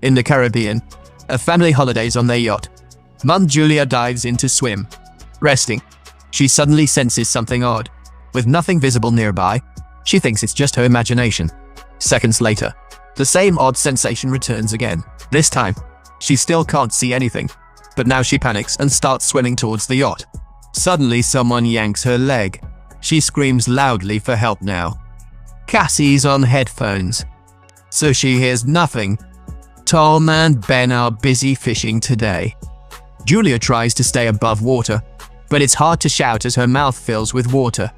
In the Caribbean, a family holidays on their yacht. Mum Julia dives in to swim. Resting, she suddenly senses something odd. With nothing visible nearby, she thinks it's just her imagination. Seconds later, the same odd sensation returns again. This time, she still can't see anything, but now she panics and starts swimming towards the yacht. Suddenly, someone yanks her leg. She screams loudly for help now. Cassie's on headphones, so she hears nothing. Tom and Ben are busy fishing today. Julia tries to stay above water, but it's hard to shout as her mouth fills with water.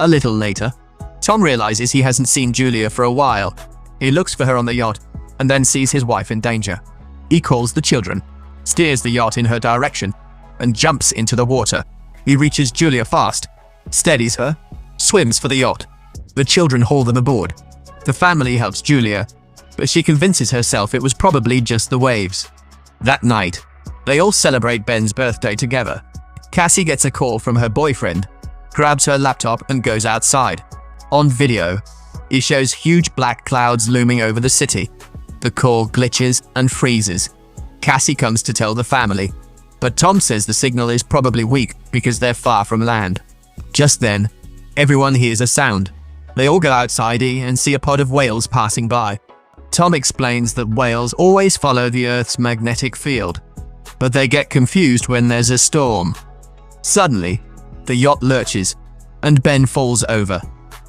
A little later, Tom realizes he hasn't seen Julia for a while. He looks for her on the yacht, and then sees his wife in danger. He calls the children, steers the yacht in her direction, and jumps into the water. He reaches Julia fast, steadies her, swims for the yacht. The children haul them aboard. The family helps Julia, but she convinces herself it was probably just the waves. That night, they all celebrate Ben's birthday together. Cassie gets a call from her boyfriend, grabs her laptop and goes outside. On video, he shows huge black clouds looming over the city. The call glitches and freezes. Cassie comes to tell the family, but Tom says the signal is probably weak because they're far from land. Just then, everyone hears a sound. They all go outside and see a pod of whales passing by. Tom explains that whales always follow the Earth's magnetic field, but they get confused when there's a storm. Suddenly, the yacht lurches, and Ben falls over.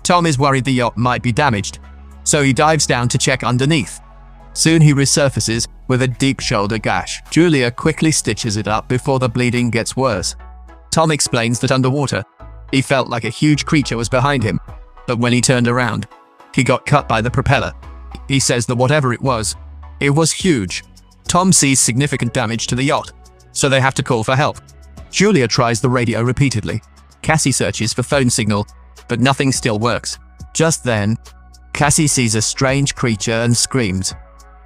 Tom is worried the yacht might be damaged, so he dives down to check underneath. Soon he resurfaces with a deep shoulder gash. Julia quickly stitches it up before the bleeding gets worse. Tom explains that underwater, he felt like a huge creature was behind him, but when he turned around, he got cut by the propeller. He says that whatever it was huge. Tom sees significant damage to the yacht, so they have to call for help. Julia tries the radio repeatedly. Cassie searches for phone signal, but nothing still works. Just then, Cassie sees a strange creature and screams,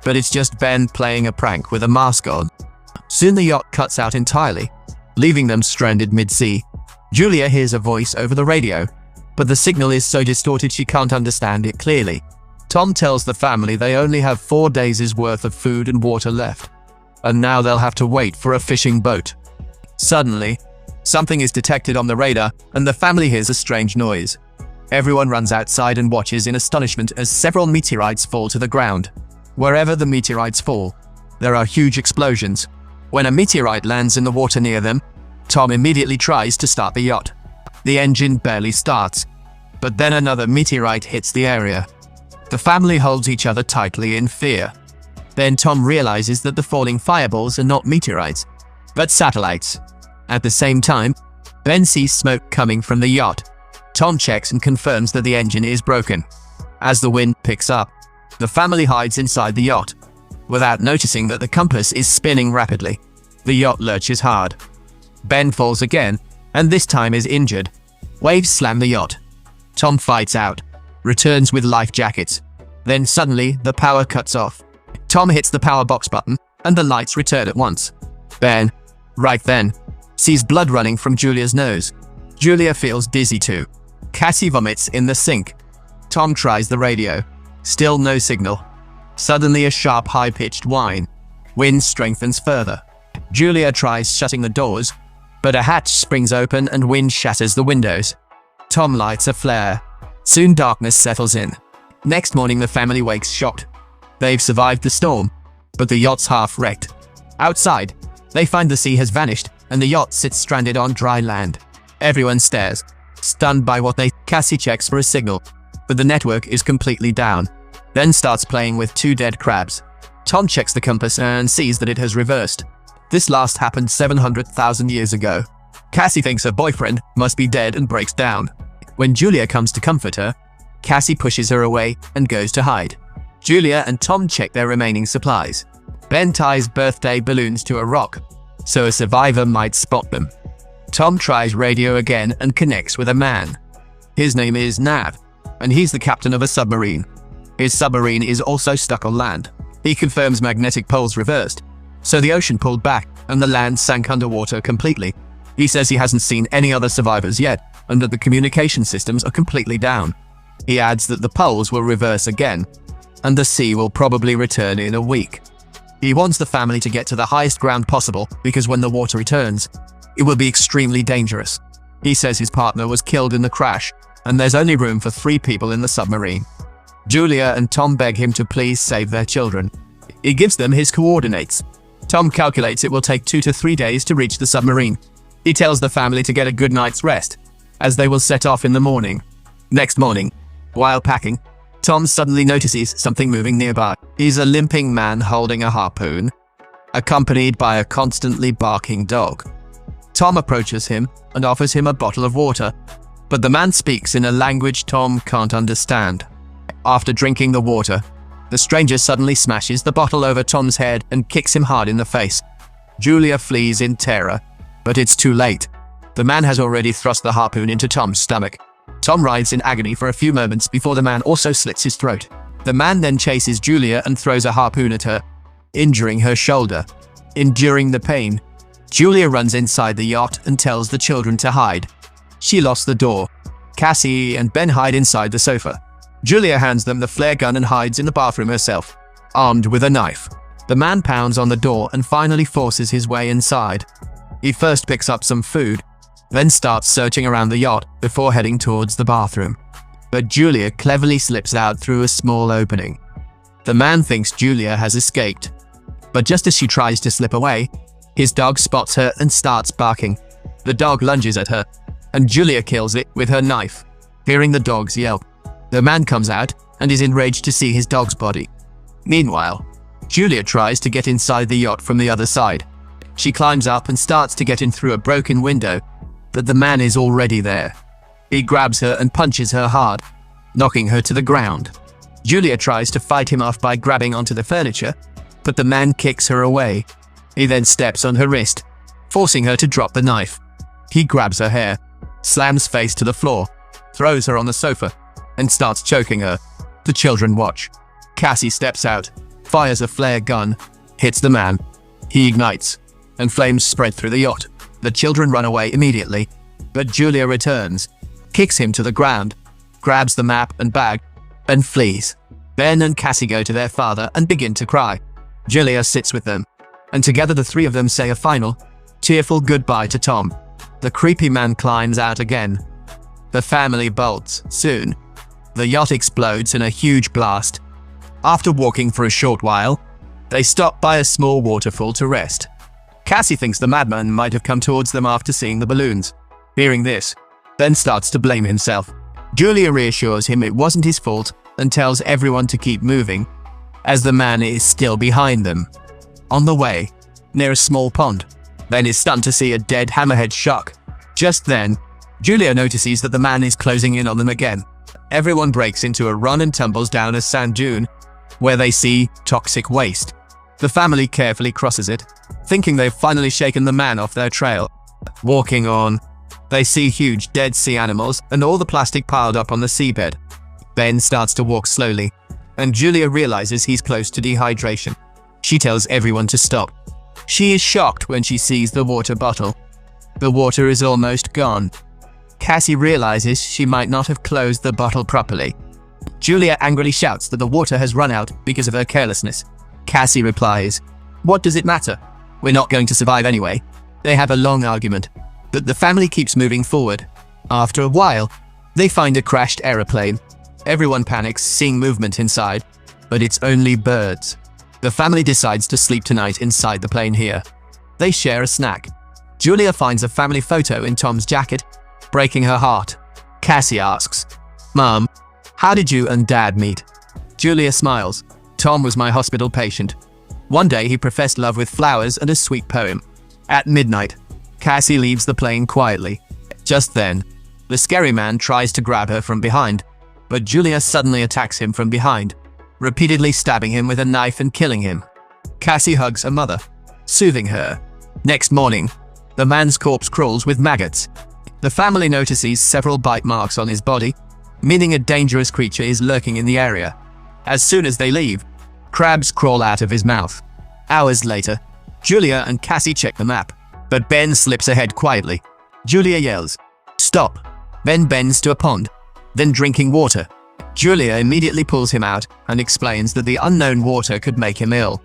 but it's just Ben playing a prank with a mask on. Soon the yacht cuts out entirely, leaving them stranded mid-sea. Julia hears a voice over the radio, but the signal is so distorted she can't understand it clearly. Tom tells the family they only have 4 days' worth of food and water left, and now they'll have to wait for a fishing boat. Suddenly, something is detected on the radar, and the family hears a strange noise. Everyone runs outside and watches in astonishment as several meteorites fall to the ground. Wherever the meteorites fall, there are huge explosions. When a meteorite lands in the water near them, Tom immediately tries to start the yacht. The engine barely starts, but then another meteorite hits the area. The family holds each other tightly in fear. Then Tom realizes that the falling fireballs are not meteorites, but satellites. At the same time, Ben sees smoke coming from the yacht. Tom checks and confirms that the engine is broken. As the wind picks up, the family hides inside the yacht, without noticing that the compass is spinning rapidly. The yacht lurches hard. Ben falls again, and this time is injured. Waves slam the yacht. Tom fights out, returns with life jackets. Then suddenly, the power cuts off. Tom hits the power box button, and the lights return at once. Ben, right then, sees blood running from Julia's nose. Julia feels dizzy too. Cassie vomits in the sink. Tom tries the radio. Still no signal. Suddenly a sharp high-pitched whine. Wind strengthens further. Julia tries shutting the doors, but a hatch springs open and wind shatters the windows. Tom lights a flare. Soon darkness settles in. Next morning the family wakes shocked. They've survived the storm, but the yacht's half wrecked. Outside, they find the sea has vanished, and the yacht sits stranded on dry land. Everyone stares, stunned by what they... Cassie checks for a signal, but the network is completely down, then starts playing with 2 dead crabs. Tom checks the compass and sees that it has reversed. This last happened 700,000 years ago. Cassie thinks her boyfriend must be dead and breaks down. When Julia comes to comfort her, Cassie pushes her away and goes to hide. Julia and Tom check their remaining supplies. Ben ties birthday balloons to a rock, so a survivor might spot them. Tom tries radio again and connects with a man. His name is Nav, and he's the captain of a submarine. His submarine is also stuck on land. He confirms magnetic poles reversed, so the ocean pulled back and the land sank underwater completely. He says he hasn't seen any other survivors yet, and that the communication systems are completely down. He adds that the poles will reverse again, and the sea will probably return in a week. He wants the family to get to the highest ground possible because when the water returns, it will be extremely dangerous. He says his partner was killed in the crash, and there's only room for 3 people in the submarine. Julia and Tom beg him to please save their children. He gives them his coordinates. Tom calculates it will take 2 to 3 days to reach the submarine. He tells the family to get a good night's rest, as they will set off in the morning. Next morning, while packing, Tom suddenly notices something moving nearby. He's a limping man holding a harpoon, accompanied by a constantly barking dog. Tom approaches him and offers him a bottle of water, but the man speaks in a language Tom can't understand. After drinking the water, the stranger suddenly smashes the bottle over Tom's head and kicks him hard in the face. Julia flees in terror, but it's too late. The man has already thrust the harpoon into Tom's stomach. Tom writhes in agony for a few moments before the man also slits his throat. The man then chases Julia and throws a harpoon at her, injuring her shoulder. Enduring the pain, Julia runs inside the yacht and tells the children to hide. She locks the door. Cassie and Ben hide inside the sofa. Julia hands them the flare gun and hides in the bathroom herself, armed with a knife. The man pounds on the door and finally forces his way inside. He first picks up some food, then starts searching around the yacht before heading towards the bathroom. But Julia cleverly slips out through a small opening. The man thinks Julia has escaped, but just as she tries to slip away, his dog spots her and starts barking. The dog lunges at her, and Julia kills it with her knife. Hearing the dog's yelp, the man comes out and is enraged to see his dog's body. Meanwhile, Julia tries to get inside the yacht from the other side. She climbs up and starts to get in through a broken window, but the man is already there. He grabs her and punches her hard, knocking her to the ground. Julia tries to fight him off by grabbing onto the furniture, but the man kicks her away. He then steps on her wrist, forcing her to drop the knife. He grabs her hair, slams face to the floor, throws her on the sofa, and starts choking her. The children watch. Cassie steps out, fires a flare gun, hits the man. He ignites, and flames spread through the yacht. The children run away immediately, but Julia returns, kicks him to the ground, grabs the map and bag, and flees. Ben and Cassie go to their father and begin to cry. Julia sits with them, and together the 3 of them say a final, tearful goodbye to Tom. The creepy man climbs out again. The family bolts. Soon, the yacht explodes in a huge blast. After walking for a short while, they stop by a small waterfall to rest. Cassie thinks the madman might have come towards them after seeing the balloons. Hearing this, Ben starts to blame himself. Julia reassures him it wasn't his fault and tells everyone to keep moving, as the man is still behind them. On the way, near a small pond, Ben is stunned to see a dead hammerhead shark. Just then, Julia notices that the man is closing in on them again. Everyone breaks into a run and tumbles down a sand dune, where they see toxic waste. The family carefully crosses it, thinking they've finally shaken the man off their trail. Walking on, they see huge dead sea animals and all the plastic piled up on the seabed. Ben starts to walk slowly, and Julia realizes he's close to dehydration. She tells everyone to stop. She is shocked when she sees the water bottle. The water is almost gone. Cassie realizes she might not have closed the bottle properly. Julia angrily shouts that the water has run out because of her carelessness. Cassie replies, "What does it matter? We're not going to survive anyway." They have a long argument, but the family keeps moving forward. After a while, they find a crashed aeroplane. Everyone panics seeing movement inside, but it's only birds. The family decides to sleep tonight inside the plane here. They share a snack. Julia finds a family photo in Tom's jacket, breaking her heart. Cassie asks, "Mom, how did you and Dad meet?" Julia smiles. "Tom was my hospital patient. One day he professed love with flowers and a sweet poem." At midnight, Cassie leaves the plane quietly. Just then, the scary man tries to grab her from behind, but Julia suddenly attacks him from behind, repeatedly stabbing him with a knife and killing him. Cassie hugs her mother, soothing her. Next morning, the man's corpse crawls with maggots. The family notices several bite marks on his body, meaning a dangerous creature is lurking in the area. As soon as they leave, crabs crawl out of his mouth. Hours later, Julia and Cassie check the map, but Ben slips ahead quietly. Julia yells, "Stop!" Ben bends to a pond, then drinking water. Julia immediately pulls him out and explains that the unknown water could make him ill.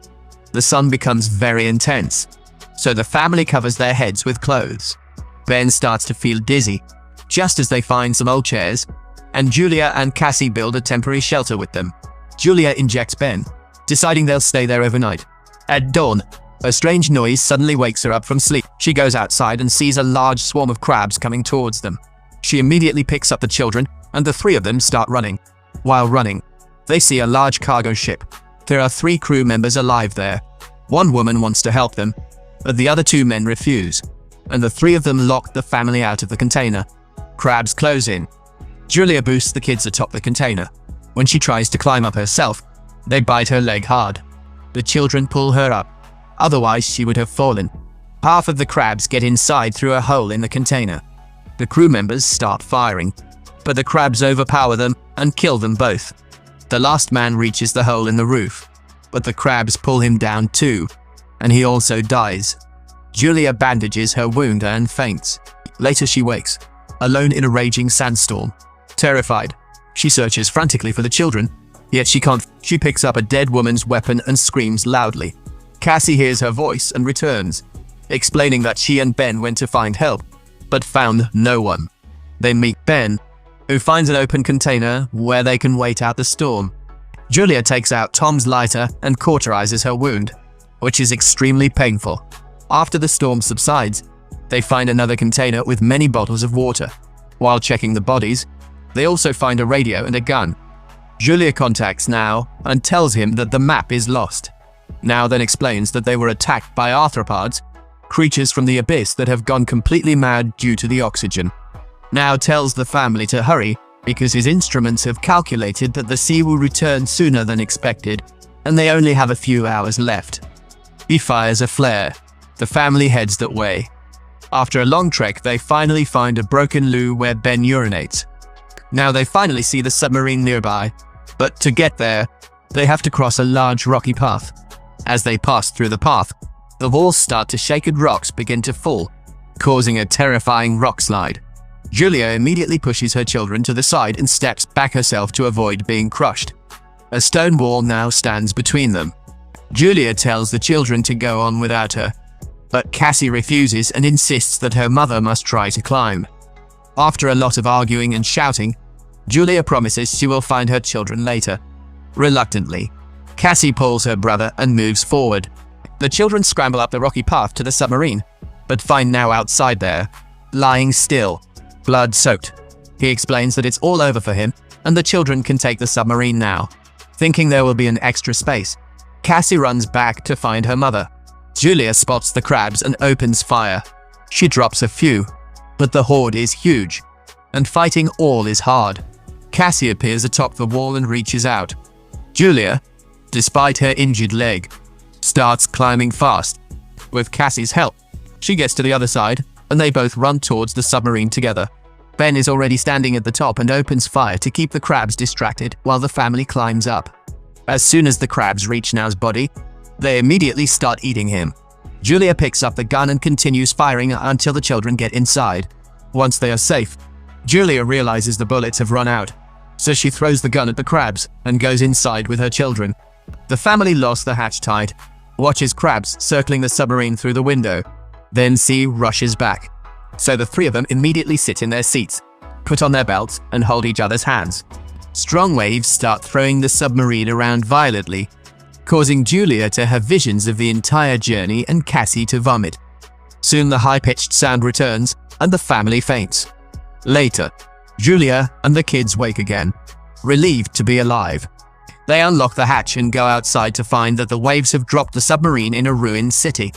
The sun becomes very intense, so the family covers their heads with clothes. Ben starts to feel dizzy, just as they find some old chairs, and Julia and Cassie build a temporary shelter with them. Julia injects Ben, deciding they'll stay there overnight. At dawn, a strange noise suddenly wakes her up from sleep. She goes outside and sees a large swarm of crabs coming towards them. She immediately picks up the children, and the three of them start running. While running, they see a large cargo ship. There are 3 crew members alive there. One woman wants to help them, but the other 2 men refuse, and the 3 of them lock the family out of the container. Crabs close in. Julia boosts the kids atop the container. When she tries to climb up herself, they bite her leg hard. The children pull her up. Otherwise, she would have fallen. Half of the crabs get inside through a hole in the container. The crew members start firing, but the crabs overpower them and kill them both. The last man reaches the hole in the roof, but the crabs pull him down too, and he also dies. Julia bandages her wound and faints. Later she wakes, alone in a raging sandstorm. Terrified, she searches frantically for the children, yet she can't. She picks up a dead woman's weapon and screams loudly. Cassie hears her voice and returns, explaining that she and Ben went to find help, but found no one. They meet Ben, who finds an open container where they can wait out the storm. Julia takes out Tom's lighter and cauterizes her wound, which is extremely painful. After the storm subsides, they find another container with many bottles of water. While checking the bodies, they also find a radio and a gun. Julia contacts Now and tells him that the map is lost. Now then explains that they were attacked by arthropods, creatures from the abyss that have gone completely mad due to the oxygen. Now tells the family to hurry because his instruments have calculated that the sea will return sooner than expected, and they only have a few hours left. He fires a flare. The family heads that way. After a long trek, they finally find a broken loo where Ben urinates. Now they finally see the submarine nearby, but to get there, they have to cross a large rocky path. As they pass through the path, the walls start to shake and rocks begin to fall, causing a terrifying rock slide. Julia immediately pushes her children to the side and steps back herself to avoid being crushed. A stone wall now stands between them. Julia tells the children to go on without her, but Cassie refuses and insists that her mother must try to climb. After a lot of arguing and shouting, Julia promises she will find her children later. Reluctantly, Cassie pulls her brother and moves forward. The children scramble up the rocky path to the submarine, but find Now outside there, lying still, blood-soaked. He explains that it's all over for him, and the children can take the submarine now. Thinking there will be an extra space, Cassie runs back to find her mother. Julia spots the crabs and opens fire. She drops a few, but the horde is huge, and fighting all is hard. Cassie appears atop the wall and reaches out. Julia, despite her injured leg, starts climbing fast. With Cassie's help, she gets to the other side, and they both run towards the submarine together. Ben is already standing at the top and opens fire to keep the crabs distracted while the family climbs up. As soon as the crabs reach Now's body, they immediately start eating him. Julia picks up the gun and continues firing until the children get inside. Once they are safe, Julia realizes the bullets have run out, so she throws the gun at the crabs and goes inside with her children. The family locks the hatch tight, watches crabs circling the submarine through the window. Then C rushes back, so the 3 of them immediately sit in their seats, put on their belts, and hold each other's hands. Strong waves start throwing the submarine around violently, causing Julia to have visions of the entire journey and Cassie to vomit. Soon the high-pitched sound returns, and the family faints. Later, Julia and the kids wake again, relieved to be alive. They unlock the hatch and go outside to find that the waves have dropped the submarine in a ruined city.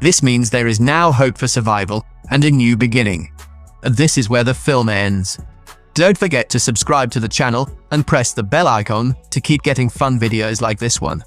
This means there is now hope for survival and a new beginning. And this is where the film ends. Don't forget to subscribe to the channel and press the bell icon to keep getting fun videos like this one.